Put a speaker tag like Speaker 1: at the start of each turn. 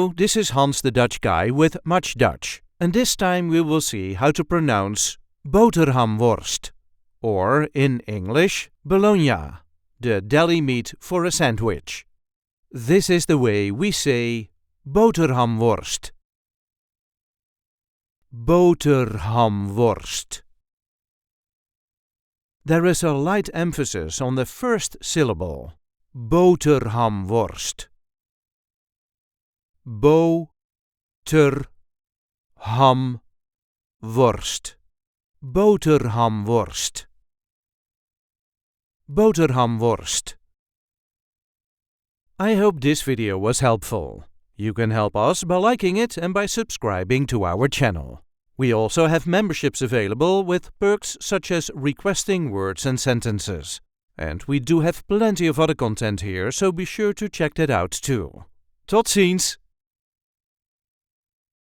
Speaker 1: Hello, this is Hans the Dutch guy with Much Dutch, and this time we will see how to pronounce Boterhamworst, or in English, Bologna, the deli meat for a sandwich. This is the way we say Boterhamworst. Boterhamworst. There is a light emphasis on the first syllable. Boterhamworst. Bo-ter-ham-worst. Boterhamworst. Boterhamworst. I hope this video was helpful. You can help us by liking it and by subscribing to our channel. We also have memberships available with perks such as requesting words and sentences. And we do have plenty of other content here, so be sure to check that out too. Tot ziens!